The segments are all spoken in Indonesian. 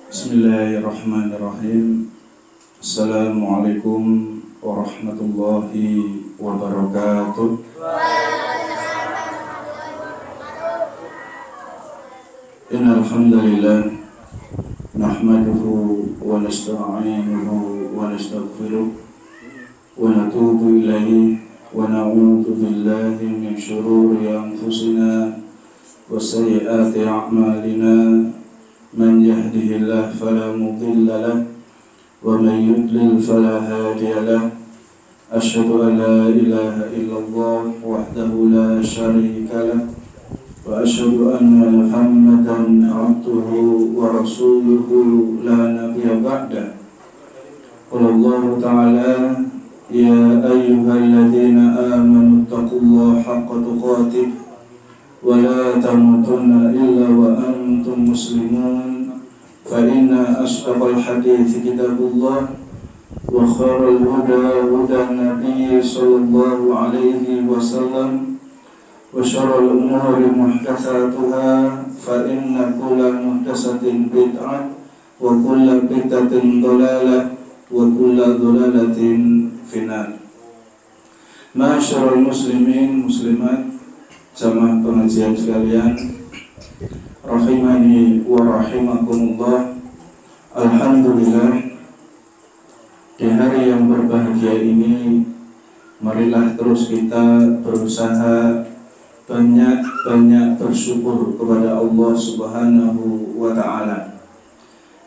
Bismillahirrahmanirrahim. Assalamualaikum warahmatullahi wabarakatuh. Innal hamdalillah nahmaduhu wa nasta'inuhu wa nastaghfiruh wa natubu ilaihi wa na'udzu billahi min shururi anfusina wa sayyiati a'malina. Man yahdihillahu fala mudilla lahu wa man yudlil fala hadiya lahu. Asyhadu an la ilaha illallah wahdahu la syarika lahu wa asyhadu anna Muhammadan abduhu wa rasuluhu la nabiyya ba'da. Qala Allah ta'ala ya ayyuhalladzina amanu taqullaha haqqa tuqatih wa la tamutunna illa wa antum muslimun. Fa inna asdaqal hadithi kitabullah wa khairal huda hudan nabiy sallallahu alaihi wasallam wa syarrul umuri muhdatsatuha fa inna kulla muhdatsatin bid'ah wa kulla bid'atin dhalalah wa kulla dhalalatin finnar. Ma'asyiral muslimin muslimat, jamaah pengajian sekalian, rahimani wa rahimakumullah. Alhamdulillah, di hari yang berbahagia ini marilah terus kita berusaha banyak-banyak bersyukur kepada Allah Subhanahu wa ta'ala.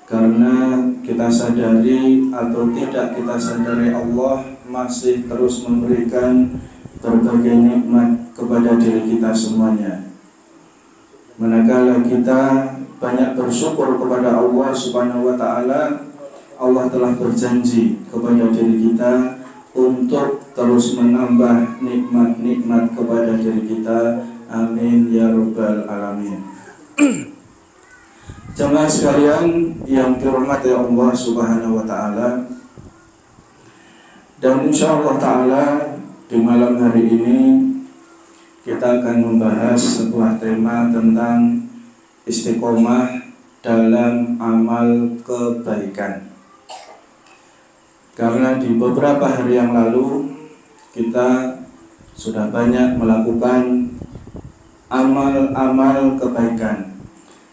Karena kita sadari atau tidak kita sadari, Allah masih terus memberikan berbagai nikmat kepada diri kita semuanya. Manakala kita banyak bersyukur kepada Allah Subhanahu wa ta'ala, Allah telah berjanji kepada diri kita untuk terus menambah nikmat-nikmat kepada diri kita. Amin ya rabbal alamin. Jemaah sekalian yang dirahmati Allah Subhanahu wa ta'ala, dan insyaallah ta'ala di malam hari ini kita akan membahas sebuah tema tentang istiqomah dalam amal kebaikan. Karena di beberapa hari yang lalu kita sudah banyak melakukan amal-amal kebaikan,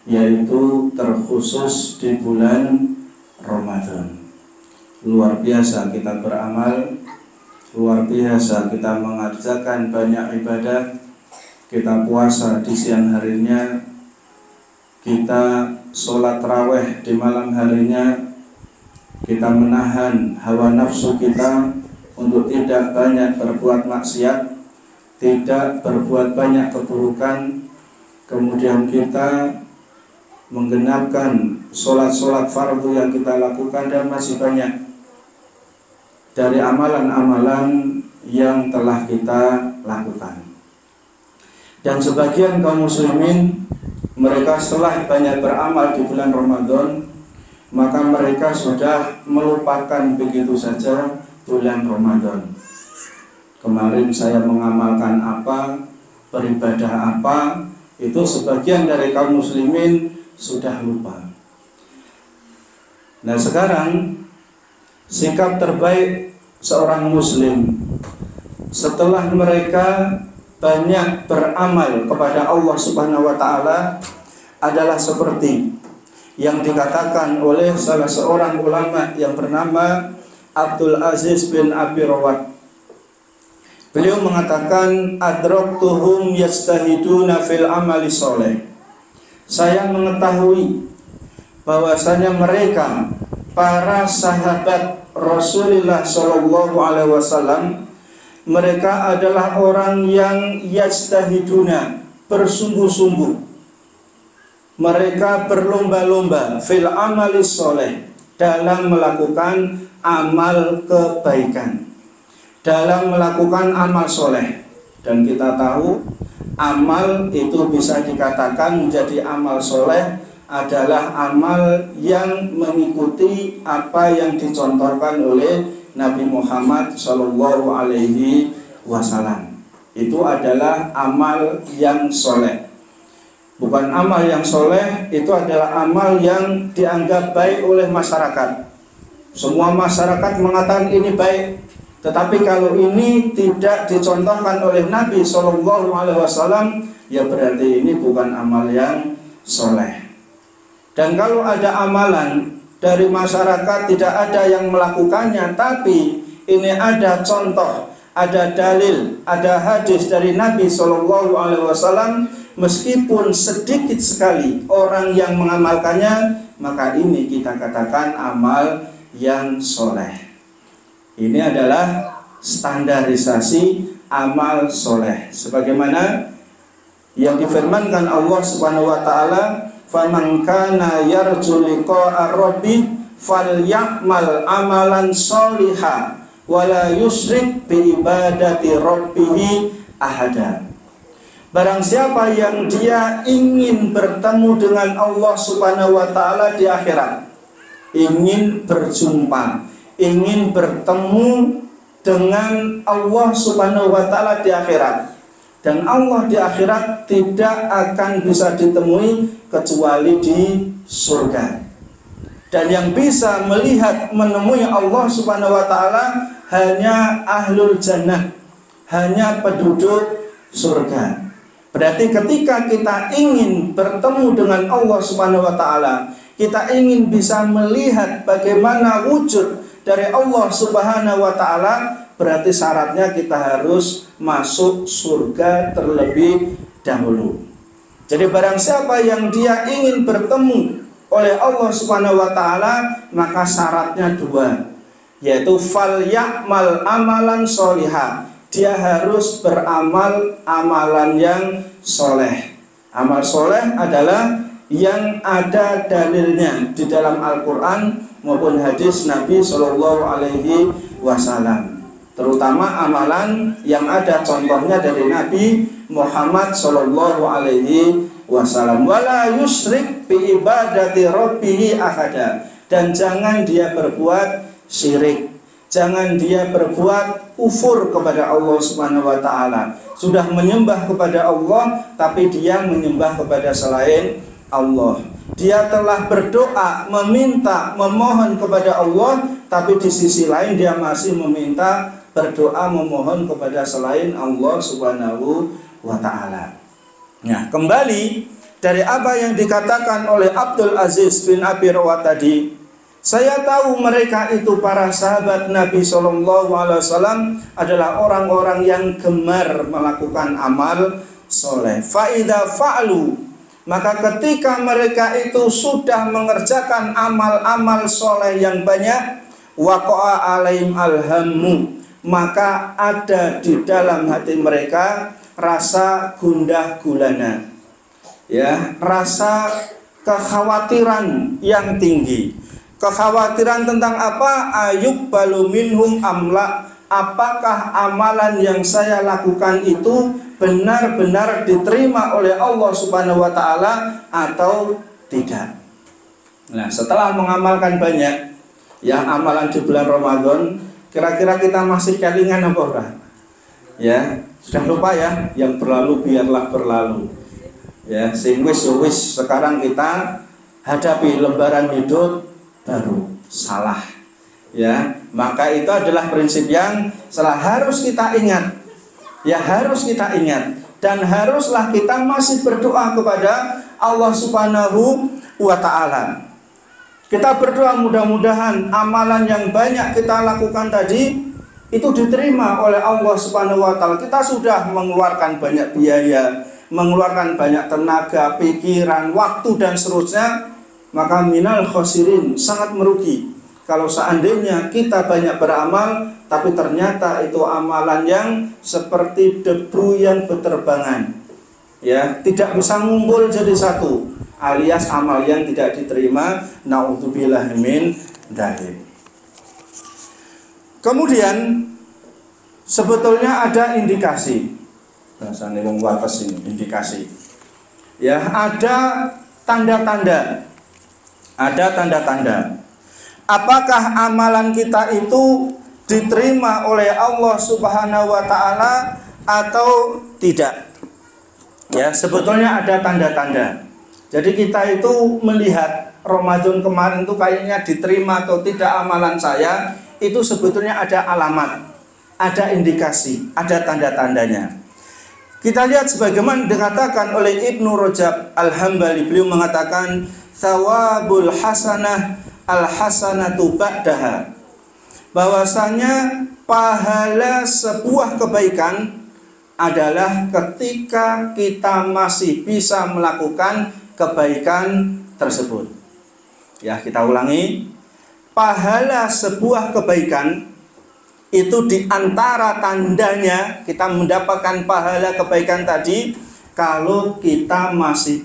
yaitu terkhusus di bulan Ramadan. Luar biasa kita beramal, luar biasa kita mengerjakan banyak ibadah. Kita puasa di siang harinya, kita sholat tarawih di malam harinya, kita menahan hawa nafsu kita untuk tidak banyak berbuat maksiat, tidak berbuat banyak keburukan. Kemudian kita menggenapkan sholat-sholat fardu yang kita lakukan, dan masih banyak dari amalan-amalan yang telah kita lakukan. Dan sebagian kaum muslimin, mereka setelah banyak beramal di bulan Ramadan, maka mereka sudah melupakan begitu saja bulan Ramadan. Kemarin saya mengamalkan apa, beribadah apa, itu sebagian dari kaum muslimin sudah lupa. Nah sekarang sikap terbaik seorang muslim setelah mereka banyak beramal kepada Allah Subhanahu wa ta'ala adalah seperti yang dikatakan oleh salah seorang ulama yang bernama Abdul Aziz bin Abi Rawat. Beliau mengatakan, adraktuhum yastahiduna fil amali soleh. Saya mengetahui bahwasanya mereka, para sahabat Rasulullah Shallallahu Alaihi Wasallam, mereka adalah orang yang yastahiduna, bersungguh-sungguh. Mereka berlomba-lomba fil amali soleh, dalam melakukan amal kebaikan, dalam melakukan amal soleh. Dan kita tahu amal itu bisa dikatakan menjadi amal soleh adalah amal yang mengikuti apa yang dicontohkan oleh Nabi Muhammad Sallallahu Alaihi Wasallam. Itu adalah amal yang soleh. Bukan amal yang soleh, itu adalah amal yang dianggap baik oleh masyarakat. Semua masyarakat mengatakan ini baik, tetapi kalau ini tidak dicontohkan oleh Nabi SAW, ya berarti ini bukan amal yang soleh. Dan kalau ada amalan dari masyarakat tidak ada yang melakukannya, tapi ini ada contoh, ada dalil, ada hadis dari Nabi SAW, meskipun sedikit sekali orang yang mengamalkannya, maka ini kita katakan amal yang soleh. Ini adalah standarisasi amal soleh, sebagaimana yang difirmankan Allah Subhanahu wa taala, "Faman kana yarju liqa'a rabbih falyamal amalan sholihan wala yusyrik bi ibadati rabbih ahada." Barang siapa yang dia ingin bertemu dengan Allah Subhanahu wa taala di akhirat, ingin berjumpa, ingin bertemu dengan Allah Subhanahu wa taala di akhirat, dan Allah di akhirat tidak akan bisa ditemui kecuali di surga. Dan yang bisa melihat menemui Allah Subhanahu wa taala hanya ahlul jannah, hanya penduduk surga. Berarti ketika kita ingin bertemu dengan Allah Subhanahu wa taala, kita ingin bisa melihat bagaimana wujud dari Allah Subhanahu wa taala, berarti syaratnya kita harus masuk surga terlebih dahulu. Jadi barang siapa yang dia ingin bertemu oleh Allah Subhanahu wa taala, maka syaratnya dua, yaitu fal ya'mal amalan sholihan. Dia harus beramal amalan yang soleh. Amal soleh adalah yang ada dalilnya di dalam Al-Quran maupun hadis Nabi Shallallahu Alaihi Wasallam. Terutama amalan yang ada contohnya dari Nabi Muhammad Shallallahu Alaihi Wasallam. Wala yusyrik bi ibadati rabbih ahada. Dan jangan dia berbuat syirik, jangan dia berbuat kufur kepada Allah Subhanahu wa taala. Sudah menyembah kepada Allah, tapi dia menyembah kepada selain Allah. Dia telah berdoa, meminta, memohon kepada Allah, tapi di sisi lain dia masih meminta, berdoa, memohon kepada selain Allah Subhanahu wa taala. Nah, kembali dari apa yang dikatakan oleh Abdul Aziz bin Abi Rawat tadi, saya tahu mereka itu para sahabat Nabi SAW adalah orang-orang yang gemar melakukan amal soleh. Fa'idha fa'lu, maka ketika mereka itu sudah mengerjakan amal-amal soleh yang banyak, waqa'a alaihim alhammu, maka ada di dalam hati mereka rasa gundah gulana, ya, rasa kekhawatiran yang tinggi. Kekhawatiran tentang apa? Ayub balu minhum amla, apakah amalan yang saya lakukan itu benar-benar diterima oleh Allah Subhanahu wa taala atau tidak. Nah, setelah mengamalkan banyak ya amalan di bulan Ramadan, kira-kira kita masih kelingan apa ora? Ya, sudah lupa ya, yang berlalu biarlah berlalu. Ya, sing wis sekarang kita hadapi lembaran hidup baru. Salah, ya, maka itu adalah prinsip yang harus kita ingat, ya, harus kita ingat, dan haruslah kita masih berdoa kepada Allah Subhanahu wa taala. Kita berdoa mudah-mudahan amalan yang banyak kita lakukan tadi itu diterima oleh Allah Subhanahu wa taala. Kita sudah mengeluarkan banyak biaya, mengeluarkan banyak tenaga, pikiran, waktu dan seterusnya, maka minal khosirin, sangat merugi kalau seandainya kita banyak beramal tapi ternyata itu amalan yang seperti debu yang berterbangan, ya, tidak bisa ngumpul jadi satu, alias amal yang tidak diterima. Naudzubillah min dzalik. Kemudian sebetulnya ada indikasi, bahasane wong wates ini, indikasi, ya, ada tanda-tanda. Ada tanda-tanda. Apakah amalan kita itu diterima oleh Allah Subhanahu wa taala atau tidak? Ya, sebetulnya ada tanda-tanda. Jadi kita itu melihat Ramadan kemarin itu kayaknya diterima atau tidak amalan saya, itu sebetulnya ada alamat, ada indikasi, ada tanda-tandanya. Kita lihat sebagaimana dikatakan oleh Ibnu Rajab Al-Hambali, beliau mengatakan thawabul hasanah al-hasanatu ba'daha, bahwasanya pahala sebuah kebaikan adalah ketika kita masih bisa melakukan kebaikan tersebut. Ya, kita ulangi. Pahala sebuah kebaikan itu diantara tandanya kita mendapatkan pahala kebaikan tadi kalau kita masih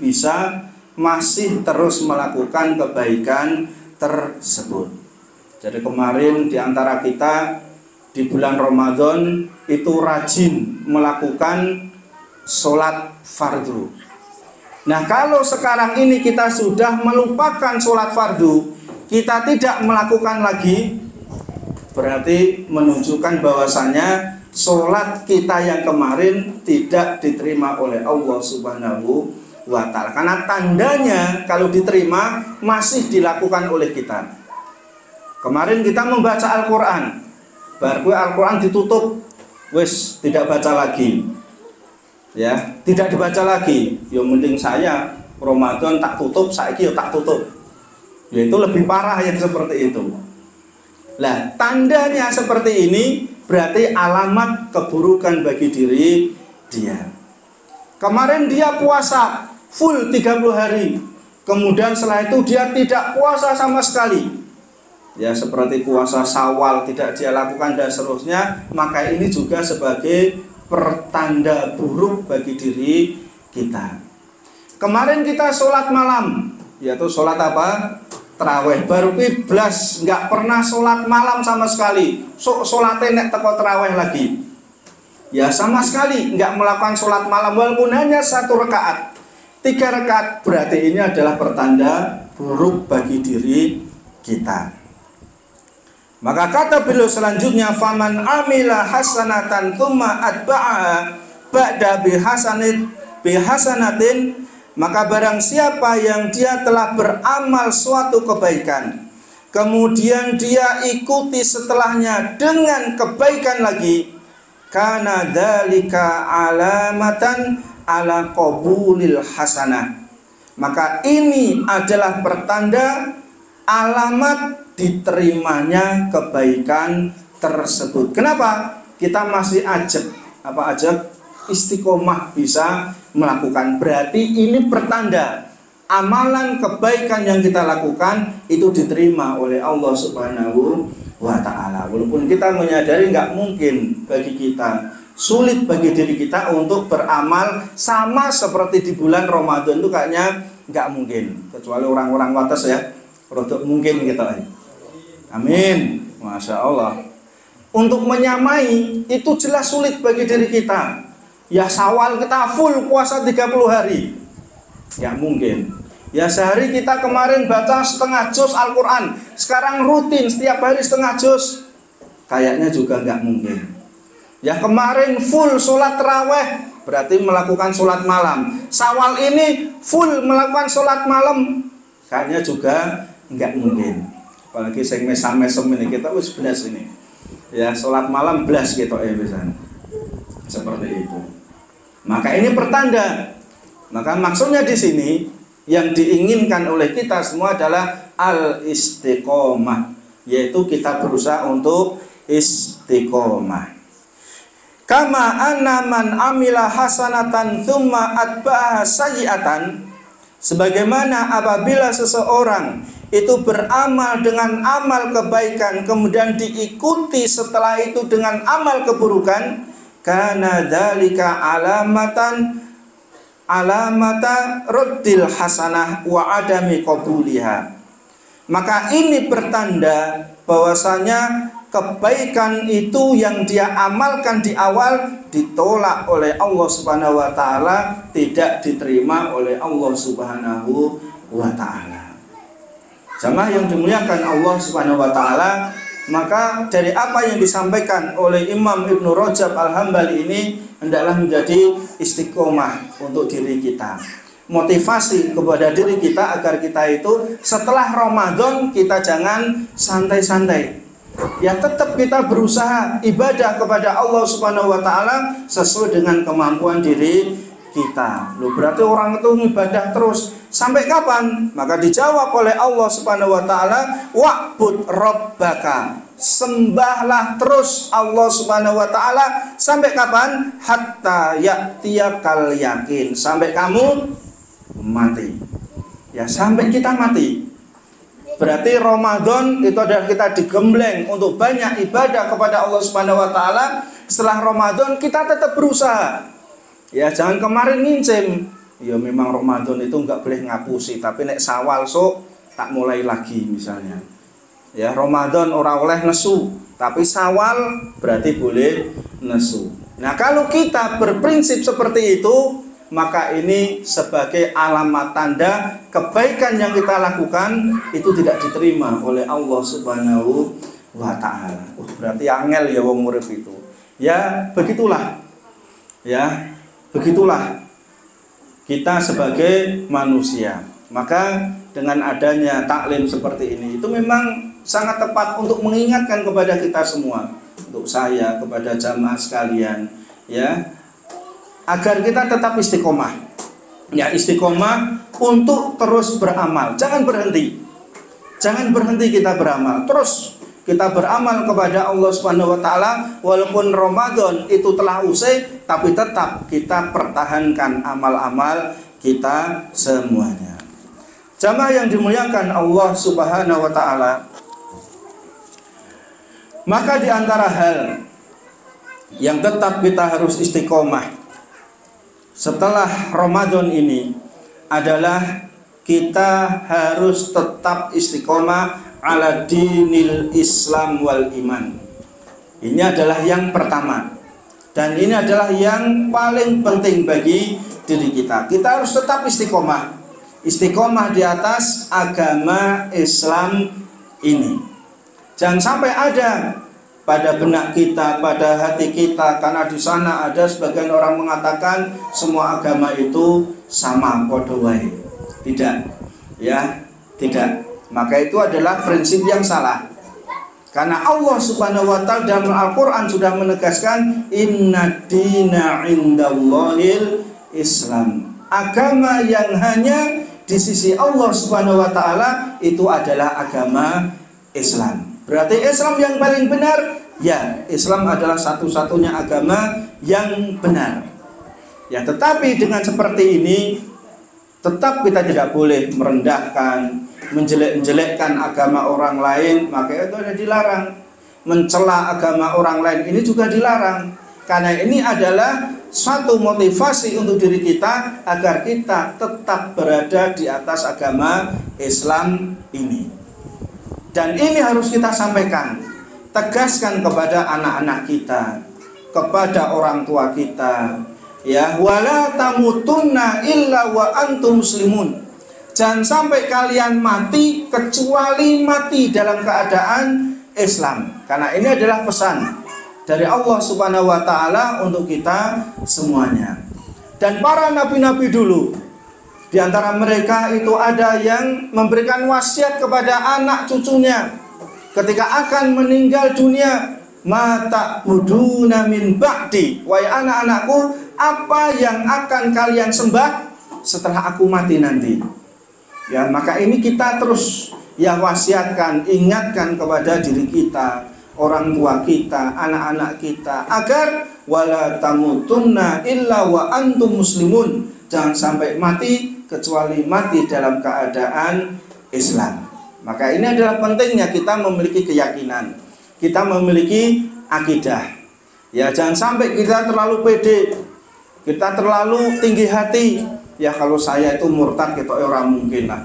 terus melakukan kebaikan tersebut. Jadi kemarin diantara kita di bulan Ramadan itu rajin melakukan sholat fardu. Nah, kalau sekarang ini kita sudah melupakan sholat fardu, kita tidak melakukan lagi, berarti menunjukkan bahwasanya sholat kita yang kemarin tidak diterima oleh Allah Subhanahu wa Ta'ala. Karena tandanya kalau diterima masih dilakukan oleh kita. Kemarin kita membaca Al-Quran, baru Al-Quran ditutup, wis tidak baca lagi, ya tidak dibaca lagi. Yang penting saya Ramadan tak tutup, saiki tak tutup. Yaitu lebih parah yang seperti itu. Lah, tandanya seperti ini berarti alamat keburukan bagi diri dia. Kemarin dia puasa full 30 hari, kemudian setelah itu dia tidak puasa sama sekali. Ya, seperti puasa Syawal tidak dia lakukan dan seterusnya, maka ini juga sebagai pertanda buruk bagi diri kita. Kemarin kita sholat malam, yaitu sholat apa? Terawih. Baru blas nggak pernah sholat malam sama sekali. Sholatnya nek teko terawih lagi. Ya, sama sekali nggak melakukan sholat malam walaupun hanya 1 rakaat, 3 rakaat, berarti ini adalah pertanda buruk bagi diri kita. Maka kata beliau selanjutnya, faman amila hasanatan tsumma atba'aha ba'da bihasanatin, maka barang siapa yang dia telah beramal suatu kebaikan, kemudian dia ikuti setelahnya dengan kebaikan lagi, kana dzalika alamatan ala qabulil hasanah, maka ini adalah pertanda alamat diterimanya kebaikan tersebut. Kenapa? Kita masih ajab, istiqomah bisa melakukan. Berarti ini pertanda amalan kebaikan yang kita lakukan itu diterima oleh Allah Subhanahu wa Ta'ala. Walaupun kita menyadari nggak mungkin bagi kita, sulit bagi diri kita untuk beramal sama seperti di bulan Ramadan itu kayaknya nggak mungkin. Kecuali orang-orang wates ya, rodok mungkin kita. Amin, Masya Allah. Untuk menyamai itu jelas sulit bagi diri kita. Ya, Syawal kita full puasa 30 hari, ya mungkin. Ya, sehari kita kemarin baca setengah juz Al-Quran, sekarang rutin setiap hari setengah juz, kayaknya juga nggak mungkin. Ya, kemarin full sholat terawih, berarti melakukan sholat malam. Syawal ini full melakukan sholat malam, kayaknya juga nggak mungkin. Apalagi sing mesam-mesem ini kita wis belas ini. Ya, sholat malam belas gitu misalnya. Seperti itu. Maka ini pertanda. Maka maksudnya di sini yang diinginkan oleh kita semua adalah al-istiqomah, yaitu kita berusaha untuk istiqomah. Kama anna man amila hasanatan tsumma atba'aha sayyi'atan, sebagaimana apabila seseorang itu beramal dengan amal kebaikan kemudian diikuti setelah itu dengan amal keburukan, kana dzalika alamata raddil hasanah wa adami qabuliha, maka ini pertanda bahwasanya kebaikan itu yang dia amalkan di awal ditolak oleh Allah Subhanahu wa Ta'ala, tidak diterima oleh Allah Subhanahu wa Ta'ala. Jamaah yang dimuliakan Allah Subhanahu wa Ta'ala, maka dari apa yang disampaikan oleh Imam Ibnu Rajab Al-Hambali ini hendaklah menjadi istiqomah untuk diri kita. Motivasi kepada diri kita agar kita itu setelah Ramadan kita jangan santai-santai. Ya, tetap kita berusaha ibadah kepada Allah Subhanahu wa taala sesuai dengan kemampuan diri kita. Loh, berarti orang itu ibadah terus sampai kapan? Maka dijawab oleh Allah Subhanahu wa taala, wa'bud rabbaka. Sembahlah terus Allah Subhanahu wa taala sampai kapan? Hatta ya'tiyakal yakin. Sampai kamu mati. Ya, sampai kita mati. Berarti Ramadan itu adalah kita digembleng untuk banyak ibadah kepada Allah Subhanahu wa taala. Setelah Ramadan kita tetap berusaha. Ya, jangan kemarin ngincim. Ya, memang Ramadan itu enggak boleh ngapusi, tapi nek Syawal sok tak mulai lagi misalnya. Ya, Ramadan ora oleh nesu, tapi Syawal berarti boleh nesu. Nah, kalau kita berprinsip seperti itu, maka ini sebagai alamat tanda kebaikan yang kita lakukan itu tidak diterima oleh Allah Subhanahu wa ta'ala. Berarti angel ya wong urip itu. Ya, begitulah. Ya, begitulah kita sebagai manusia. Maka dengan adanya taklim seperti ini itu memang sangat tepat untuk mengingatkan kepada kita semua, untuk saya, kepada jamaah sekalian, ya, agar kita tetap istiqomah. Ya, istiqomah untuk terus beramal. Jangan berhenti. Jangan berhenti kita beramal. Terus kita beramal kepada Allah Subhanahu wa taala walaupun Ramadan itu telah usai, tapi tetap kita pertahankan amal-amal kita semuanya. Jamaah yang dimuliakan Allah Subhanahu wa taala, maka di antara hal yang tetap kita harus istiqomah setelah Ramadan ini adalah kita harus tetap istiqomah ala dinil Islam wal iman. Ini adalah yang pertama, dan ini adalah yang paling penting bagi diri kita. Kita harus tetap istiqomah. Istiqomah di atas agama Islam ini. Jangan sampai ada pada benak kita, pada hati kita, karena di sana ada sebagian orang mengatakan semua agama itu sama, podo wae. Tidak, ya, tidak. Maka itu adalah prinsip yang salah. Karena Allah Subhanahu wa taala dalam Al-Qur'an sudah menegaskan inna dina indallahil Islam. Agama yang hanya di sisi Allah Subhanahu wa taala itu adalah agama Islam. Berarti Islam yang paling benar, ya, Islam adalah satu-satunya agama yang benar. Ya, tetapi dengan seperti ini tetap kita tidak boleh merendahkan, menjelek-jelekkan agama orang lain, maka itu ada dilarang. Mencela agama orang lain ini juga dilarang. Karena ini adalah suatu motivasi untuk diri kita agar kita tetap berada di atas agama Islam ini. Dan ini harus kita sampaikan, tegaskan kepada anak-anak kita, kepada orang tua kita, ya, wala tamutunna illa wa antum muslimun. Jangan sampai kalian mati kecuali mati dalam keadaan Islam. Karena ini adalah pesan dari Allah Subhanahu wa taala untuk kita semuanya. Dan para nabi-nabi dulu, di antara mereka itu ada yang memberikan wasiat kepada anak cucunya ketika akan meninggal dunia, mata buduna min ba'di, wahai anak-anakku, apa yang akan kalian sembah setelah aku mati nanti. Ya, maka ini kita terus ya wasiatkan, ingatkan kepada diri kita, orang tua kita, anak-anak kita, agar wala tamutunna illa wa antum muslimun. Jangan sampai mati kecuali mati dalam keadaan Islam. Maka ini adalah pentingnya kita memiliki keyakinan, kita memiliki akidah. Ya, jangan sampai kita terlalu pede, kita terlalu tinggi hati. Ya, kalau saya itu murtad, kita orang mungkin lah.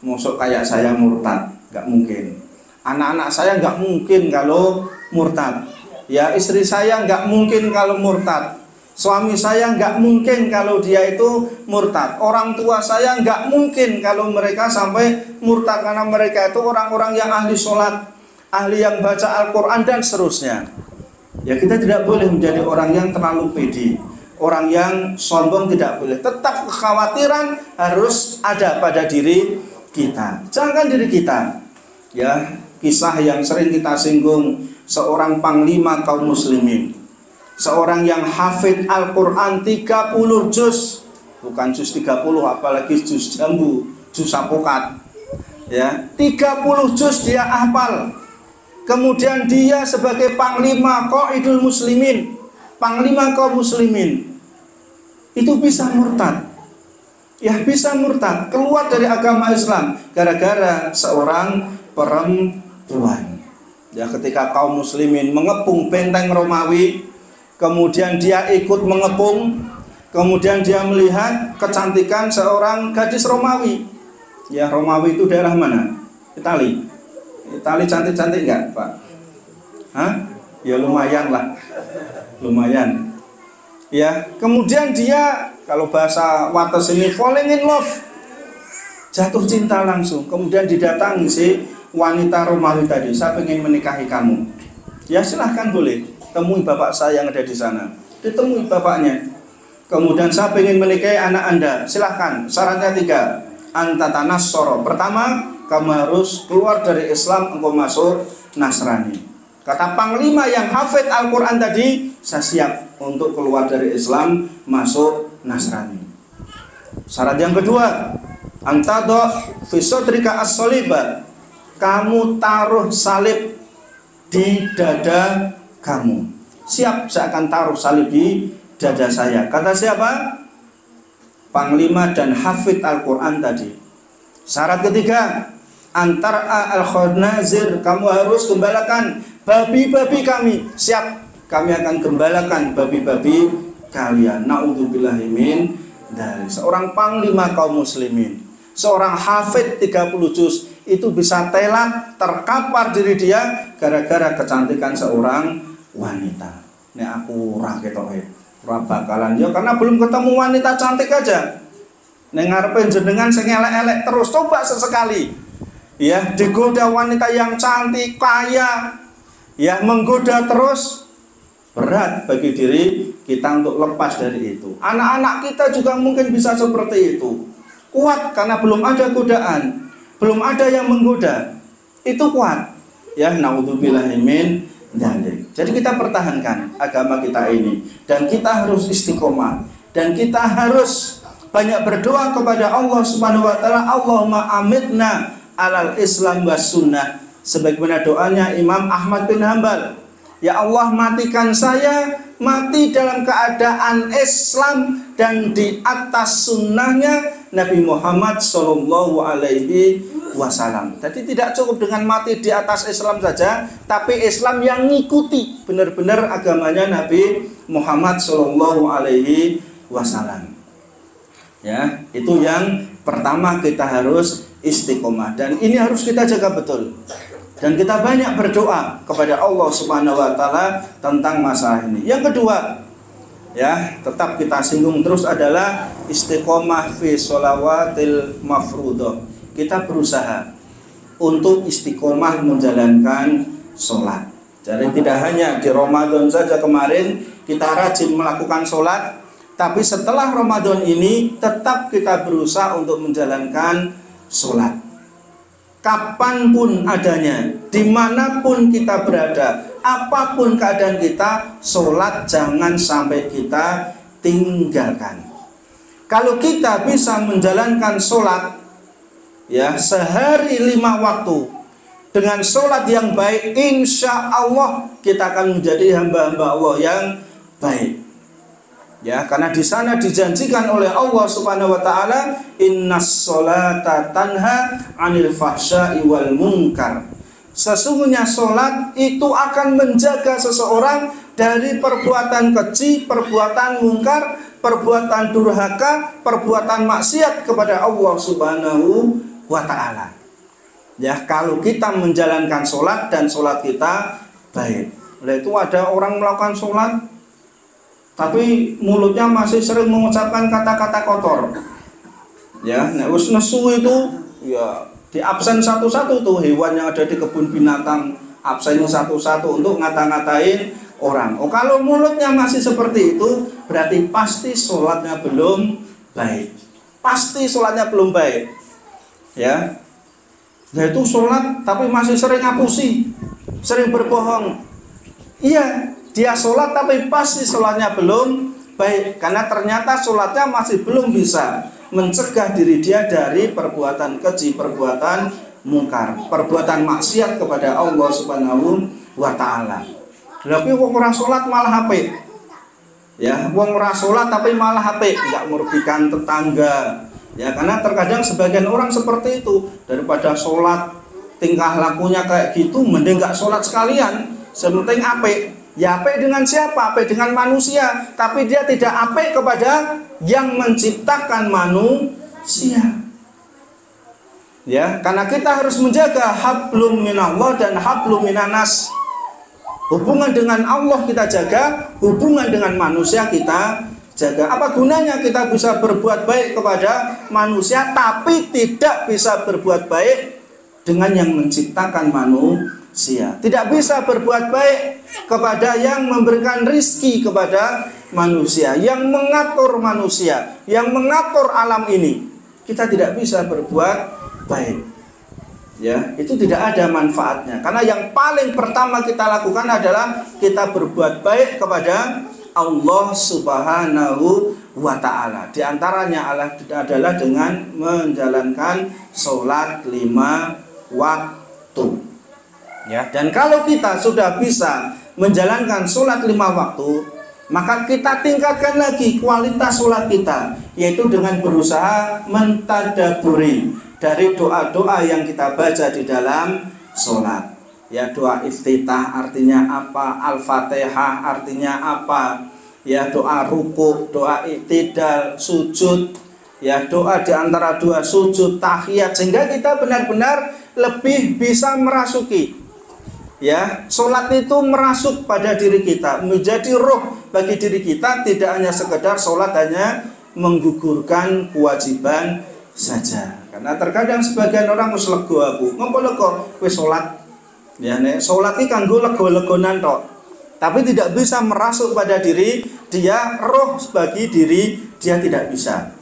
Maksud kayak saya murtad, nggak mungkin. Anak-anak saya nggak mungkin kalau murtad. Ya, istri saya nggak mungkin kalau murtad. Suami saya nggak mungkin kalau dia itu murtad. Orang tua saya nggak mungkin kalau mereka sampai murtad, karena mereka itu orang-orang yang ahli sholat, ahli yang baca Al-Quran dan seterusnya. Ya, kita tidak boleh menjadi orang yang terlalu pede, orang yang sombong tidak boleh. Tetap kekhawatiran harus ada pada diri kita. Jangan diri kita. Ya, kisah yang sering kita singgung, seorang panglima kaum muslimin, seorang yang hafid Al-Quran 30 juz, bukan juz 30 apalagi juz jambu, juz apokat, ya, 30 juz dia hafal. Kemudian dia sebagai panglima qaidul muslimin, panglima kaum muslimin, itu bisa murtad. Ya, bisa murtad, keluar dari agama Islam gara-gara seorang perempuan. Ya, ketika kaum muslimin mengepung benteng Romawi, kemudian dia ikut mengepung, kemudian dia melihat kecantikan seorang gadis Romawi. Ya, Romawi itu daerah mana? Itali. Itali cantik-cantik enggak, Pak? Hah? Ya lumayan lah. Lumayan. Ya, kemudian dia, kalau bahasa Wates ini, falling in love, jatuh cinta langsung. Kemudian didatangi si wanita Romawi tadi, saya ingin menikahi kamu. Ya silahkan, boleh, temui bapak saya yang ada di sana. Ditemui bapaknya. Kemudian saya ingin menikahi anak anda, silahkan. Syaratnya 3, antatanas soro. Pertama, kamu harus keluar dari Islam, engkau masuk Nasrani. Kata panglima yang hafid Al-Quran tadi, saya siap untuk keluar dari Islam, masuk Nasrani. Syarat yang kedua, antado fisodrika as-soliba, kamu taruh salib di dada kamu. Siap, saya akan taruh salib di dada saya. Kata siapa? Panglima dan hafid Al-Quran tadi. Syarat ketiga, antar al-khanazir, kamu harus gembalakan babi-babi kami. Siap, kami akan gembalakan babi-babi kalian. Na'udzubillahi min dzalik. Seorang panglima kaum muslimin, seorang hafid 30 juz, itu bisa telat, terkapar diri dia gara-gara kecantikan seorang wanita. Ini aku ora ketoke, ora bakalan ya, karena belum ketemu wanita cantik aja. Ning ngarepe jenengan sing elek-elek terus, coba sesekali ya digoda wanita yang cantik, kaya, ya menggoda terus, berat bagi diri kita untuk lepas dari itu. Anak-anak kita juga mungkin bisa seperti itu, kuat karena belum ada godaan, belum ada yang menggoda, itu kuat. Ya, naudzubillahi min dzalik. Jadi kita pertahankan agama kita ini, dan kita harus istiqomah, dan kita harus banyak berdoa kepada Allah Subhanahu wa taala, Allahumma amitna alal Islam was sunnah, sebagaimana doanya Imam Ahmad bin Hanbal. Ya Allah, matikan saya mati dalam keadaan Islam dan di atas sunnahnya Nabi Muhammad Sallallahu Alaihi Wasallam. Jadi tidak cukup dengan mati di atas Islam saja, tapi Islam yang ngikuti benar-benar agamanya Nabi Muhammad Sallallahu Alaihi Wasallam. Ya, itu yang pertama, kita harus istiqomah, dan ini harus kita jaga betul. Dan kita banyak berdoa kepada Allah Subhanahu wa taala tentang masalah ini. Yang kedua, ya, tetap kita singgung terus adalah istiqomah fi sholawatil mafruḍah. Kita berusaha untuk istiqomah menjalankan sholat. Jadi tidak hanya di Ramadan saja kemarin kita rajin melakukan sholat, tapi setelah Ramadan ini tetap kita berusaha untuk menjalankan sholat. Kapanpun adanya, dimanapun kita berada, apapun keadaan kita, sholat jangan sampai kita tinggalkan. Kalau kita bisa menjalankan sholat, ya, sehari 5 waktu dengan sholat yang baik, insya Allah kita akan menjadi hamba-hamba Allah yang baik. Ya, karena di sana dijanjikan oleh Allah Subhanahu wa taala, innas sholata tanha 'anil fahsya'i wal munkar. Sesungguhnya sholat itu akan menjaga seseorang dari perbuatan keji, perbuatan mungkar, perbuatan durhaka, perbuatan maksiat kepada Allah Subhanahu wa taala. Ya, kalau kita menjalankan sholat dan sholat kita baik. Oleh itu ada orang melakukan sholat tapi mulutnya masih sering mengucapkan kata-kata kotor. Ya, nek wis nesu itu ya di absen satu-satu tuh hewan yang ada di kebun binatang, absen satu-satu untuk ngata-ngatain orang. Oh, kalau mulutnya masih seperti itu, berarti pasti sholatnya belum baik. Pasti sholatnya belum baik. Ya, yaitu sholat tapi masih sering ngapusi, sering berbohong. Iya, dia sholat tapi pasti sholatnya belum baik, karena ternyata sholatnya masih belum bisa mencegah diri dia dari perbuatan keji, perbuatan mungkar, perbuatan maksiat kepada Allah Subhanahu wa ta'ala. Tapi wong ora sholat malah HP. Ya, wong ora sholat tapi malah HP, enggak merugikan tetangga. Ya, karena terkadang sebagian orang seperti itu, daripada sholat tingkah lakunya kayak gitu, mending nggak sholat sekalian. Sepenting apik. Ya apik dengan siapa? Apik dengan manusia, tapi dia tidak apik kepada yang menciptakan manusia. Ya, karena kita harus menjaga hablum minallah dan hablum minanas. Hubungan dengan Allah kita jaga, hubungan dengan manusia kita jaga. Apa gunanya kita bisa berbuat baik kepada manusia tapi tidak bisa berbuat baik dengan yang menciptakan manusia? Tidak bisa berbuat baik kepada yang memberikan rizki kepada manusia, yang mengatur manusia, yang mengatur alam ini. Kita tidak bisa berbuat baik. Ya, itu tidak ada manfaatnya. Karena yang paling pertama kita lakukan adalah kita berbuat baik kepada Allah Subhanahu wa ta'ala. Di antaranya adalah dengan menjalankan sholat 5 waktu. Ya, dan kalau kita sudah bisa menjalankan sholat 5 waktu, maka kita tingkatkan lagi kualitas sholat kita, yaitu dengan berusaha mentadaburi dari doa-doa yang kita baca di dalam sholat. Ya, doa iftitah artinya apa, al-fatihah artinya apa, ya, doa ruku, doa iktidal, sujud, ya, doa di antara dua sujud, tahiyat, sehingga kita benar-benar lebih bisa merasuki, ya, sholat itu merasuk pada diri kita, menjadi roh bagi diri kita, tidak hanya sekedar sholat hanya menggugurkan kewajiban saja. Karena terkadang sebagian orang wis lego aku, ngopo lego wis sholat. Ya, nek sholat iki kanggo lego-legonan tok, tapi tidak bisa merasuk pada diri dia, roh bagi diri dia tidak bisa.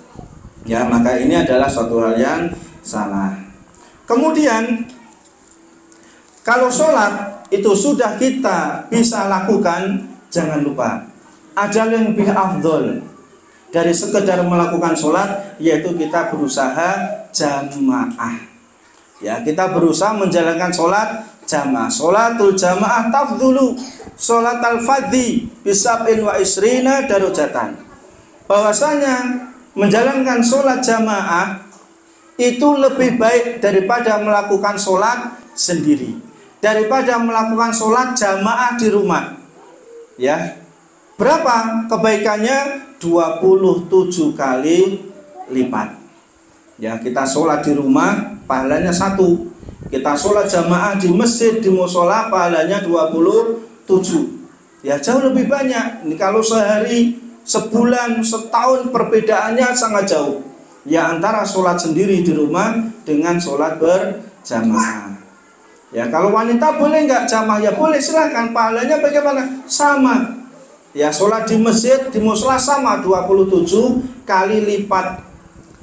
Ya, maka ini adalah suatu hal yang salah. Kemudian kalau sholat itu sudah kita bisa lakukan, jangan lupa ada yang lebih afdol dari sekedar melakukan sholat, yaitu kita berusaha jamaah. Ya, kita berusaha menjalankan sholat jamaah. Sholatul jamaah tafdhulu sholatal fadhi bisab'in wa isrina darajatan. Bahwasanya menjalankan sholat jamaah itu lebih baik daripada melakukan sholat sendiri, daripada melakukan sholat jamaah di rumah. Ya, berapa kebaikannya? 27 kali lipat. Ya, kita sholat di rumah pahalanya 1. Kita sholat jamaah di masjid, di musola, pahalanya 27. Ya, jauh lebih banyak. Ini kalau sehari, sebulan, setahun, perbedaannya sangat jauh. Ya, antara sholat sendiri di rumah dengan sholat berjamaah. Ya, kalau wanita boleh nggak jamaah? Ya boleh, silahkan. Pahalanya bagaimana? Sama. Ya, sholat di masjid, di musola sama, 27 kali lipat.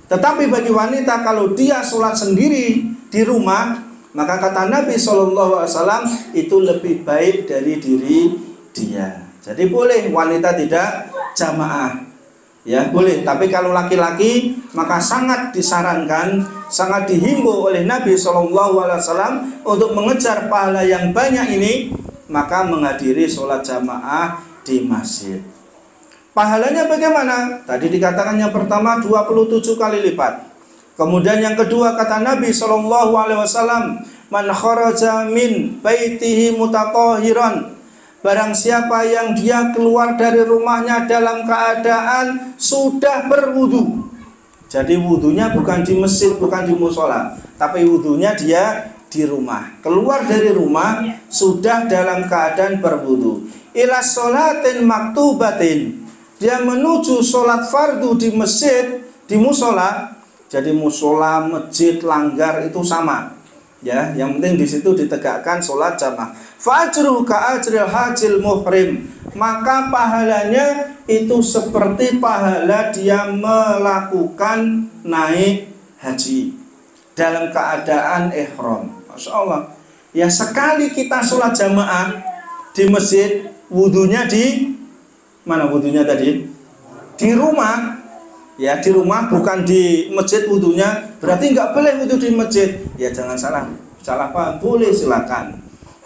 Tetapi bagi wanita kalau dia sholat sendiri di rumah, maka kata Nabi SAW itu lebih baik dari diri dia. Jadi boleh wanita tidak jamaah, ya boleh. Tapi kalau laki-laki maka sangat disarankan, sangat dihimbau oleh Nabi SAW untuk mengejar pahala yang banyak ini, maka menghadiri sholat jamaah di masjid. Pahalanya bagaimana? Tadi dikatakan yang pertama 27 kali lipat. Kemudian yang kedua kata Nabi SAW, man kharaja min baitihi mutatahhiran, barang siapa yang dia keluar dari rumahnya dalam keadaan sudah berwudu. Jadi wudunya bukan di masjid, bukan di musola, tapi wudunya dia di rumah. Keluar dari rumah sudah dalam keadaan berwudu. Ila sholatin maktubatin, dia menuju sholat fardu di masjid, di musola. Jadi musola, masjid, langgar itu sama. Ya, yang penting di situ ditegakkan sholat jamaah. Fajru ka'ajril hajil muhrim, maka pahalanya itu seperti pahala dia melakukan naik haji dalam keadaan ihram. Masya Allah. Ya, sekali kita sholat jamaah di masjid, wudunya di mana wudunya tadi? Di rumah. Ya, di rumah, bukan di masjid wudunya. Berarti nggak boleh wudu di masjid. Ya, jangan salah paham. Boleh, silakan.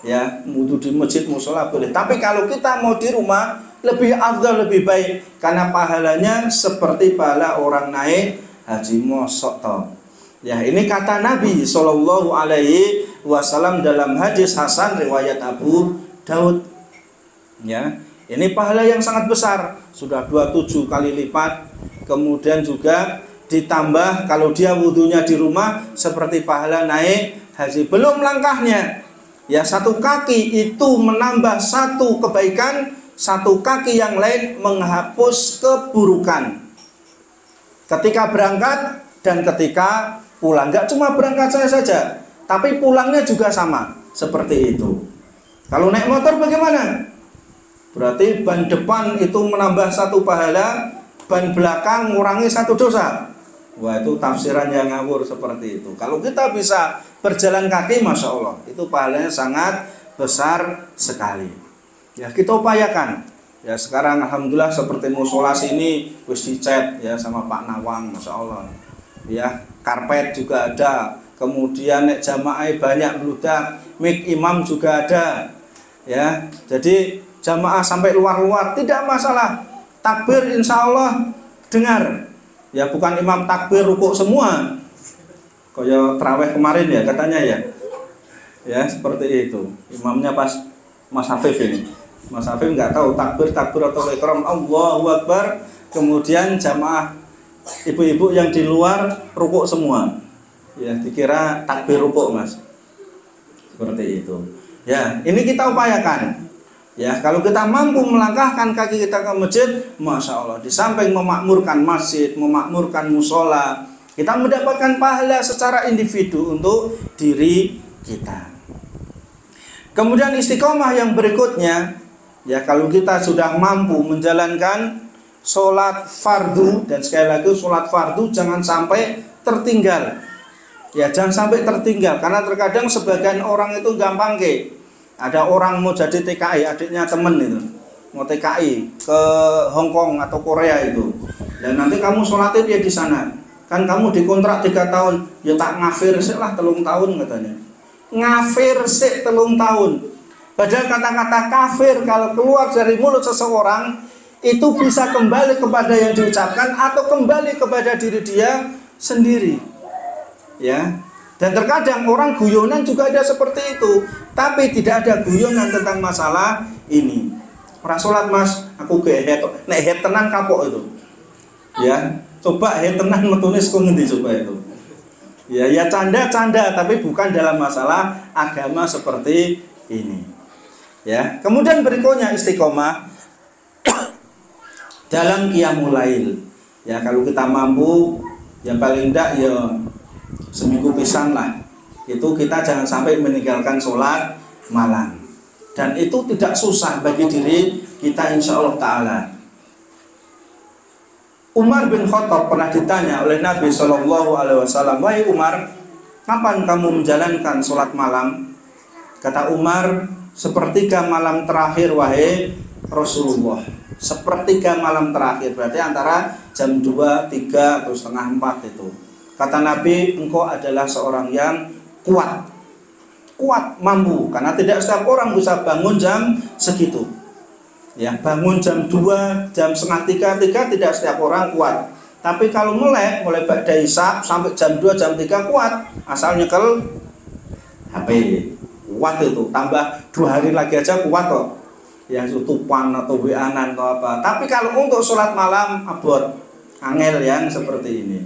Ya, wudu di masjid musola boleh. Tapi kalau kita mau di rumah, lebih afdal, lebih baik, karena pahalanya seperti pahala orang naik haji. Mosok toh. Ya, ini kata Nabi Shallallahu Alaihi Wasallam dalam hadis Hasan riwayat Abu Daud. Ya, ini pahala yang sangat besar, sudah 27 kali lipat. Kemudian juga ditambah kalau dia wudunya di rumah seperti pahala naik haji. Belum langkahnya, ya, satu kaki itu menambah satu kebaikan, satu kaki yang lain menghapus keburukan. Ketika berangkat dan ketika pulang, nggak cuma berangkat saja, tapi pulangnya juga sama seperti itu. Kalau naik motor bagaimana? Berarti ban depan itu menambah satu pahala, ban belakang mengurangi satu dosa. Wah, itu tafsiran yang ngawur seperti itu. Kalau kita bisa berjalan kaki, Masya Allah, itu pahalanya sangat besar sekali. Ya, kita upayakan. Ya, sekarang alhamdulillah seperti musola sini wis dicat ya sama Pak Nawang, Masya Allah. Ya, karpet juga ada. Kemudian nek jamaah banyak meludak, mik imam juga ada. Ya, jadi jamaah sampai luar-luar tidak masalah. Takbir insya Allah dengar. Ya, bukan imam takbir rukuk semua. Kayak terawih kemarin ya katanya ya. Ya, seperti itu. Imamnya pas Mas Hafif ini. Mas Hafif nggak tahu takbir atau ikram Allahu Akbar. Kemudian jamaah ibu-ibu yang di luar rukuk semua. Ya, dikira takbir rukuk, Mas. Seperti itu. Ya, ini kita upayakan. Ya, kalau kita mampu melangkahkan kaki kita ke masjid, Masya Allah, di samping memakmurkan masjid, memakmurkan musola, kita mendapatkan pahala secara individu untuk diri kita. Kemudian istiqomah yang berikutnya, ya, kalau kita sudah mampu menjalankan sholat fardu, dan sekali lagi sholat fardu jangan sampai tertinggal. Ya, jangan sampai tertinggal, karena terkadang sebagian orang itu gampang ke. Ada orang mau jadi TKI, adiknya temen itu mau TKI ke Hong Kong atau Korea itu, dan nanti kamu sholatnya dia di sana, kan kamu dikontrak 3 tahun, ya tak ngafir sih lah 3 tahun katanya, ngafir sih 3 tahun. Padahal kata-kata kafir kalau keluar dari mulut seseorang itu bisa kembali kepada yang diucapkan atau kembali kepada diri dia sendiri. Ya. Dan terkadang orang guyonan juga ada seperti itu, tapi tidak ada guyonan tentang masalah ini. Orang sholat, Mas, aku gehet, nek het tenan kapok itu. Ya, coba het tenan metunis kok ngendi coba itu. Ya canda-canda, tapi bukan dalam masalah agama seperti ini. Ya, kemudian berikutnya istiqomah dalam qiyamul lail. Ya, kalau kita mampu, yang paling tidak ya seminggu pisan lah, itu kita jangan sampai meninggalkan sholat malam, dan itu tidak susah bagi diri kita insya Allah Ta'ala. Umar bin Khattab pernah ditanya oleh Nabi Shallallahu Alaihi Wasallam, wahai Umar, kapan kamu menjalankan sholat malam? Kata Umar, sepertiga malam terakhir wahai Rasulullah. Sepertiga malam terakhir, berarti antara jam 2, 3 atau setengah 4 itu. Kata Nabi, engkau adalah seorang yang kuat, mampu, karena tidak setiap orang bisa bangun jam segitu. Ya, bangun jam 2, jam setengah 3 tidak setiap orang kuat. Tapi kalau mulai ba'da isya sampai jam 2, jam 3 kuat, asal nyekel HP. Kuat itu, tambah 2 hari lagi aja kuat kok. Yang tutupan atau WA-an atau apa. Tapi kalau untuk sholat malam abot, angel yang seperti ini.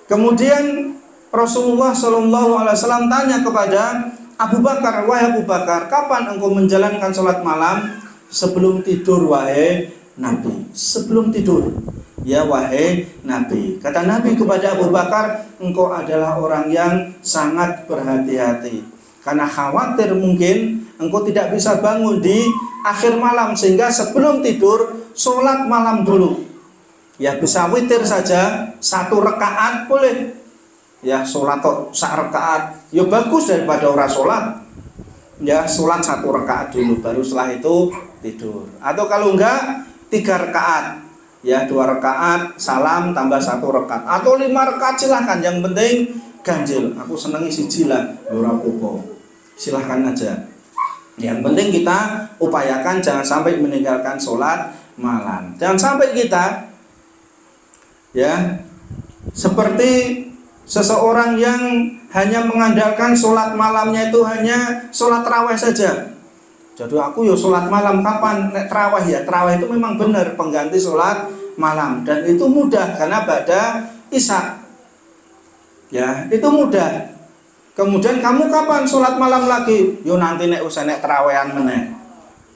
Kemudian Rasulullah Shallallahu Alaihi Wasallam tanya kepada Abu Bakar, wahai Abu Bakar, kapan engkau menjalankan sholat malam? Sebelum tidur wahai Nabi sebelum tidur. Ya wahai Nabi, kata Nabi kepada Abu Bakar, engkau adalah orang yang sangat berhati-hati, karena khawatir mungkin engkau tidak bisa bangun di akhir malam, sehingga sebelum tidur sholat malam dulu. Ya bisa witir saja 1 rakaat boleh. Ya sholat kok 1 rakaat, ya bagus daripada orang sholat. Ya sholat 1 rakaat dulu, baru setelah itu tidur. Atau kalau enggak 3 rakaat. Ya 2 rakaat salam tambah 1 rakaat atau 5 rakaat silahkan, yang penting ganjil. Aku senengi siji lah, ora apa-apa, silahkan aja. Yang penting kita upayakan jangan sampai meninggalkan sholat malam. Jangan sampai kita ya seperti seseorang yang hanya mengandalkan sholat malamnya itu hanya sholat tarawih saja. Jadi aku ya sholat malam kapan? Nek tarawih ya, tarawih itu memang benar pengganti sholat malam, dan itu mudah karena ba'da isya. Ya, itu mudah. Kemudian kamu kapan sholat malam lagi? Yo nanti nek usah nek tarawehan meneh.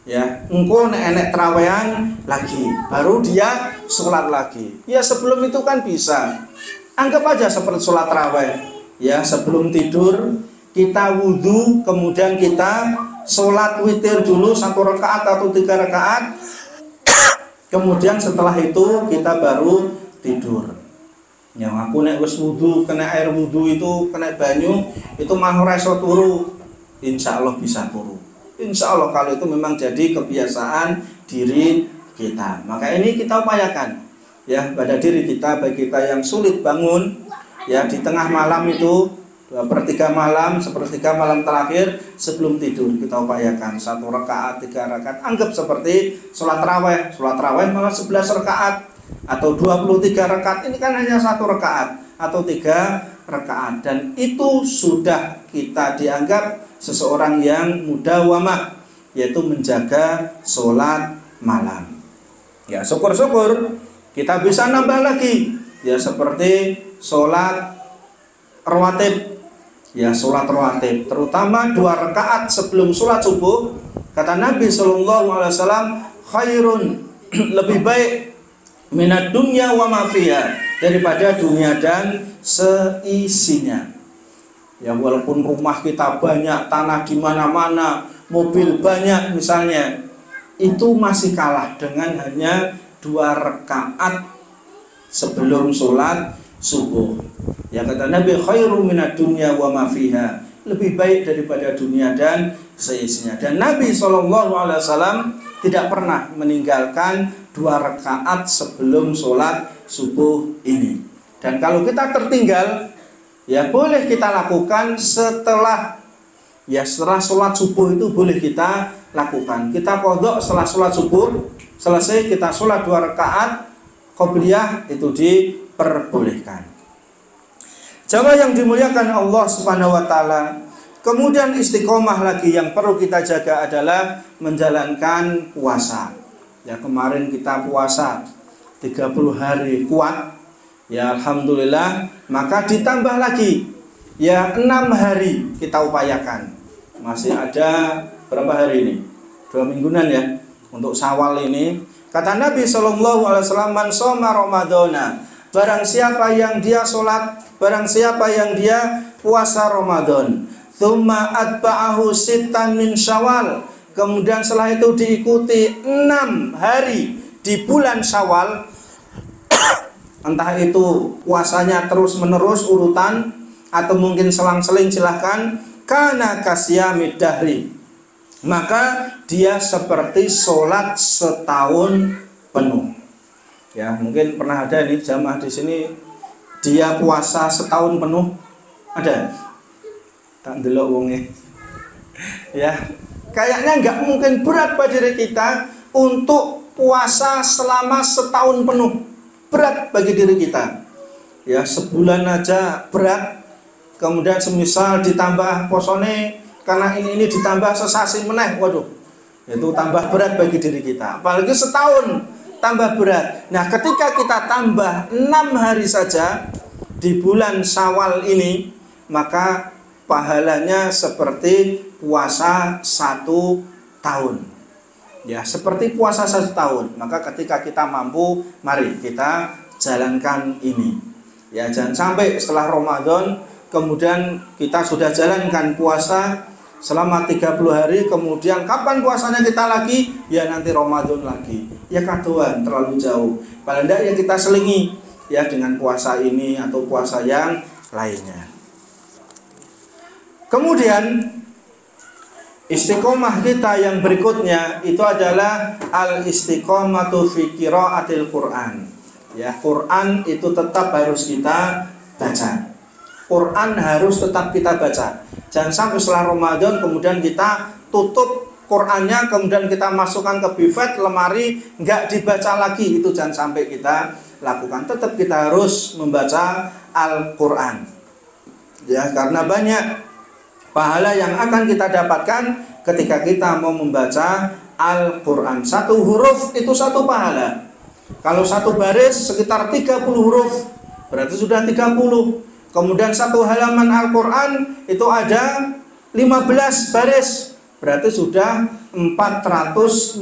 Ya, engko nek tarawehan lagi, baru dia sholat lagi. Ya sebelum itu kan bisa. Anggap aja seperti sholat tarawih. Ya sebelum tidur kita wudhu, kemudian kita sholat witir dulu 1 rakaat atau 3 rakaat, kemudian setelah itu kita baru tidur. Yang aku nek wis wudhu, kena air wudhu itu, kena banyu, itu malah ora iso turu. Insya Allah bisa turu. Insya Allah kalau itu memang jadi kebiasaan diri kita. Maka ini kita upayakan ya pada diri kita, bagi kita yang sulit bangun ya di tengah malam itu, 2/3 malam, 1/3 malam terakhir sebelum tidur, kita upayakan 1 rakaat, 3 rakaat, anggap seperti sholat tarawih. Sholat tarawih malah 11 rakaat atau 23 rakaat, ini kan hanya 1 rakaat atau 3 rakaat, dan itu sudah kita dianggap seseorang yang mudawamah, yaitu menjaga sholat malam. Ya syukur-syukur kita bisa nambah lagi ya seperti sholat rawatib. Ya sholat rawatib, terutama 2 rakaat sebelum sholat subuh, kata Nabi SAW, khairun, lebih baik minad dunya wa ma fiha, daripada dunia dan seisinya. Ya walaupun rumah kita banyak, tanah di mana-mana, mobil banyak misalnya, itu masih kalah dengan hanya 2 rakaat sebelum sholat subuh. Ya kata Nabi, khairu minad dunya wa ma fiha, lebih baik daripada dunia dan seisinya. Dan Nabi SAW tidak pernah meninggalkan 2 rakaat sebelum sholat subuh ini. Dan kalau kita tertinggal, ya boleh kita lakukan setelah sholat subuh, itu boleh kita lakukan. Kita qadha setelah sholat subuh selesai, kita sholat 2 rakaat qobliyah, itu diperbolehkan. Jamaah yang dimuliakan Allah Subhanahu wa taala, kemudian istiqomah lagi yang perlu kita jaga adalah menjalankan puasa. Ya kemarin kita puasa 30 hari kuat. Ya alhamdulillah, maka ditambah lagi ya 6 hari kita upayakan. Masih ada berapa hari ini? 2 mingguan ya untuk Syawal ini. Kata Nabi SAW, man shoma Ramadana, barang siapa yang dia sholat, barang siapa yang dia puasa Ramadan, tsumma atba'ahu sittan min Syawal, kemudian setelah itu diikuti 6 hari di bulan Syawal, entah itu puasanya terus menerus urutan atau mungkin selang-seling, silahkan, kana kasyamid dahri, maka dia seperti sholat setahun penuh. Ya mungkin pernah ada nih jamaah di sini dia puasa setahun penuh, ada? Tak ndelok wonge. Ya kayaknya nggak mungkin berat bagi diri kita untuk puasa selama setahun penuh. Berat bagi diri kita. Ya sebulan aja berat. Kemudian semisal ditambah posone, karena ini ditambah sesasi meneh, waduh, itu tambah berat bagi diri kita. Apalagi setahun tambah berat. Nah ketika kita tambah 6 hari saja di bulan Syawal ini, maka pahalanya seperti puasa 1 tahun. Ya, seperti puasa 1 tahun. Maka ketika kita mampu, mari kita jalankan ini. Ya, jangan sampai setelah Ramadan kemudian kita sudah jalankan puasa selama 30 hari, kemudian kapan puasanya kita lagi? Ya nanti Ramadan lagi. Ya kaduan, terlalu jauh. Paling tidak ya kita selingi ya dengan puasa ini atau puasa yang lainnya. Kemudian istiqomah kita yang berikutnya itu adalah al-istiqomatu fi qiraatil Quran. Ya, Quran itu tetap harus kita baca. Quran harus tetap kita baca. Jangan sampai setelah Ramadan kemudian kita tutup Qurannya, kemudian kita masukkan ke bifet, lemari, nggak dibaca lagi. Itu jangan sampai kita lakukan. Tetap kita harus membaca Al-Quran. Ya, karena banyak pahala yang akan kita dapatkan ketika kita mau membaca Al-Quran. 1 huruf itu 1 pahala. Kalau 1 baris sekitar 30 huruf, berarti sudah 30. Kemudian 1 halaman Al-Quran itu ada 15 baris, berarti sudah 450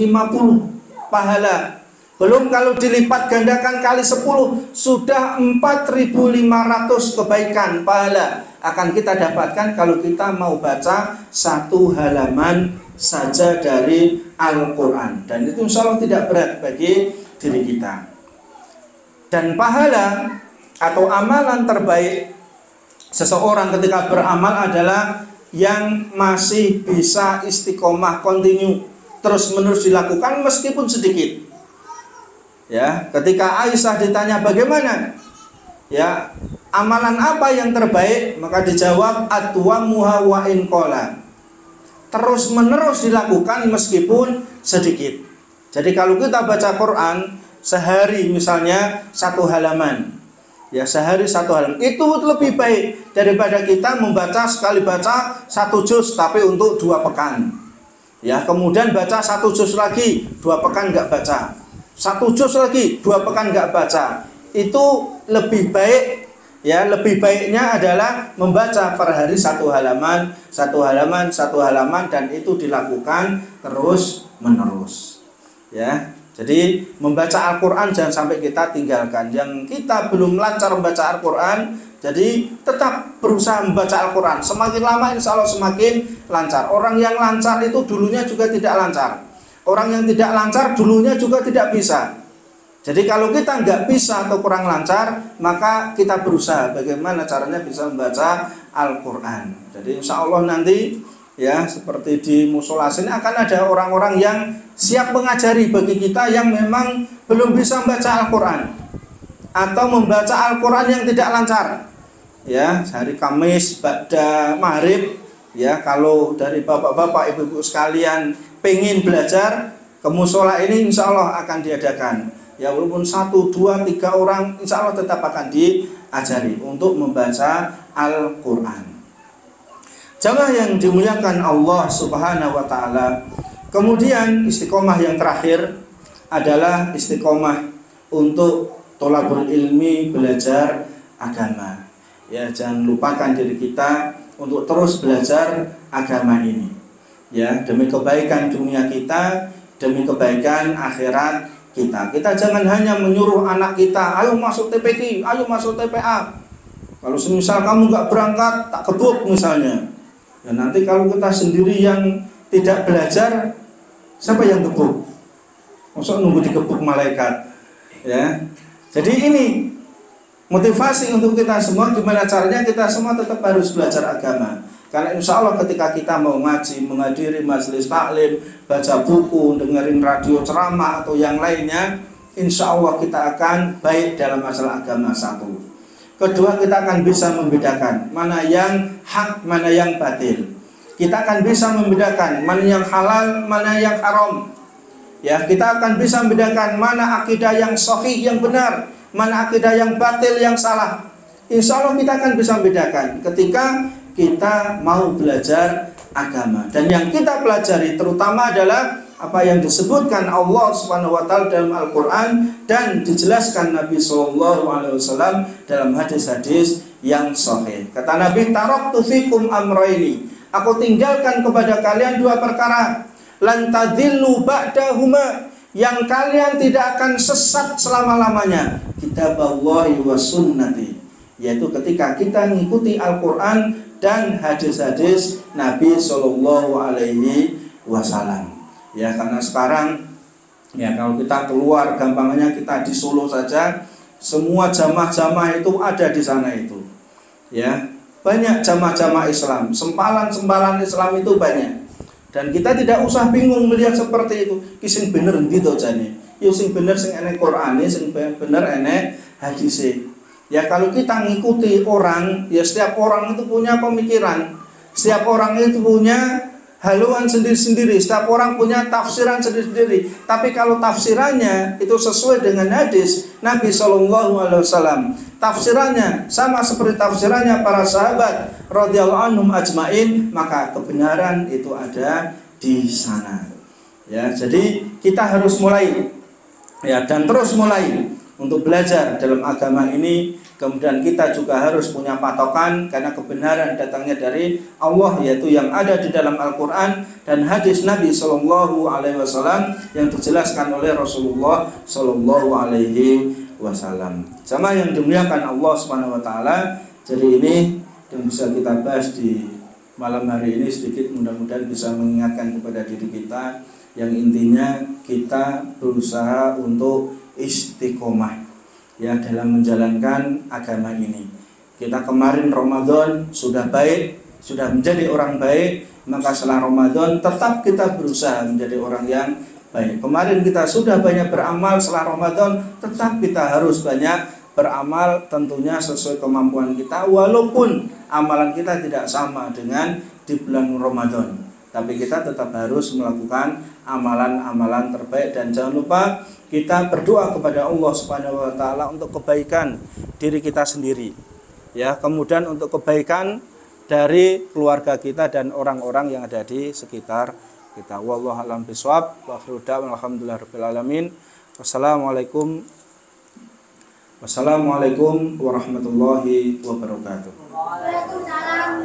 pahala. Belum kalau dilipat gandakan kali 10, sudah 4.500 kebaikan pahala akan kita dapatkan kalau kita mau baca 1 halaman saja dari Al-Quran. Dan itu insya Allah tidak berat bagi diri kita. Dan pahala atau amalan terbaik seseorang ketika beramal adalah yang masih bisa istiqomah, kontinu, terus menerus dilakukan meskipun sedikit. Ya, ketika Aisyah ditanya bagaimana, ya, amalan apa yang terbaik, maka dijawab atwamuha wa in qala. Terus menerus dilakukan meskipun sedikit. Jadi kalau kita baca Quran sehari misalnya 1 halaman, ya sehari 1 halaman, itu lebih baik daripada kita membaca sekali baca 1 juz tapi untuk 2 pekan. Ya, kemudian baca 1 juz lagi, 2 pekan nggak baca. 1 juz lagi, 2 pekan nggak baca. Itu lebih baik. Ya, lebih baiknya adalah membaca per hari 1 halaman, 1 halaman, 1 halaman, dan itu dilakukan terus menerus. Ya, jadi membaca Al-Quran jangan sampai kita tinggalkan. Yang kita belum lancar membaca Al-Quran, jadi tetap berusaha membaca Al-Quran. Semakin lama insya Allah semakin lancar. Orang yang lancar itu dulunya juga tidak lancar. Orang yang tidak lancar dulunya juga tidak bisa. Jadi kalau kita nggak bisa atau kurang lancar, maka kita berusaha bagaimana caranya bisa membaca Al-Quran. Jadi insya Allah nanti ya seperti di musola sini akan ada orang-orang yang siap mengajari bagi kita yang memang belum bisa membaca Al-Quran atau membaca Al-Quran yang tidak lancar. Ya, hari Kamis pada maghrib, ya kalau dari bapak-bapak, ibu-ibu sekalian pengen belajar ke musola ini, insya Allah akan diadakan. Ya walaupun 1, 2, 3 orang, insya Allah tetap akan diajari untuk membaca Al-Quran. Jamaah yang dimuliakan Allah Subhanahu wa Ta'ala. Kemudian istiqomah yang terakhir adalah istiqomah untuk thalabul ilmi, belajar agama. Ya, jangan lupakan diri kita untuk terus belajar agama ini. Ya, demi kebaikan dunia kita, demi kebaikan akhirat kita. Kita jangan hanya menyuruh anak kita, ayo masuk TPQ, ayo masuk TPA. Kalau semisal kamu nggak berangkat, tak gebuk misalnya. Ya nanti kalau kita sendiri yang tidak belajar, siapa yang gebuk? Maksud nunggu digebuk malaikat. Ya. Jadi ini motivasi untuk kita semua, gimana caranya kita semua tetap harus belajar agama. Karena insya Allah ketika kita mau ngaji, menghadiri majelis taklim, baca buku, dengerin radio ceramah atau yang lainnya, insya Allah kita akan baik dalam masalah agama. 1. Kedua, kita akan bisa membedakan mana yang hak, mana yang batil. Kita akan bisa membedakan mana yang halal, mana yang haram. Ya, kita akan bisa membedakan mana akidah yang sahih, yang benar, mana akidah yang batil, yang salah. Insya Allah kita akan bisa membedakan ketika kita mau belajar agama. Dan yang kita pelajari terutama adalah apa yang disebutkan Allah Subhanahu wa Ta'ala dalam Al-Quran dan dijelaskan Nabi SAW dalam hadis-hadis yang sahih. Kata Nabi, taraktu fikum amrayni, aku tinggalkan kepada kalian 2 perkara. lan tadillu ba'dahuma, yang kalian tidak akan sesat selama-lamanya, kitaballahi wa sunnati, yaitu ketika kita mengikuti Al-Quran dan hadis-hadis Nabi Shallallahu Alaihi Wasallam. Ya, karena sekarang ya kalau kita keluar, gampangnya kita di Solo saja, semua jamaah-jamaah itu ada di sana itu. Ya, banyak jamaah-jamaah Islam, sempalan-sempalan Islam itu banyak. Dan kita tidak usah bingung melihat seperti itu. Kisah bener gitu jane. Yo sing bener sing enek Qur'ane, sing bener enek hadise. Ya kalau kita ngikuti orang, ya setiap orang itu punya pemikiran. Setiap orang itu punya haluan sendiri-sendiri. Setiap orang punya tafsiran sendiri-sendiri. Tapi kalau tafsirannya itu sesuai dengan hadis Nabi SAW, tafsirannya sama seperti tafsirannya para sahabat radhiyallahu anhum ajmain, maka kebenaran itu ada di sana. Ya, jadi kita harus mulai ya dan terus mulai untuk belajar dalam agama ini. Kemudian kita juga harus punya patokan, karena kebenaran datangnya dari Allah, yaitu yang ada di dalam Al-Quran dan hadis Nabi Sallallahu Alaihi Wasallam yang dijelaskan oleh Rasulullah Sallallahu Alaihi Wasallam. Sama yang dimuliakan Allah Subhanahu Wa Taala. Jadi ini yang bisa kita bahas di malam hari ini sedikit, mudah-mudahan bisa mengingatkan kepada diri kita, yang intinya kita berusaha untuk istiqomah ya dalam menjalankan agama ini. Kita kemarin Ramadan sudah baik, sudah menjadi orang baik, maka setelah Ramadan tetap kita berusaha menjadi orang yang baik. Kemarin kita sudah banyak beramal, setelah Ramadan tetap kita harus banyak beramal, tentunya sesuai kemampuan kita, walaupun amalan kita tidak sama dengan di bulan Ramadan. Tapi kita tetap harus melakukan amalan-amalan terbaik, dan jangan lupa kita berdoa kepada Allah Subhanahu Wa Taala untuk kebaikan diri kita sendiri, ya, kemudian untuk kebaikan dari keluarga kita dan orang-orang yang ada di sekitar kita. Wallahu a'lam bishawab. Wa akhiru da'wana alhamdulillahirabbil alamin. Wassalamualaikum warahmatullahi wabarakatuh. Waalaikumsalam.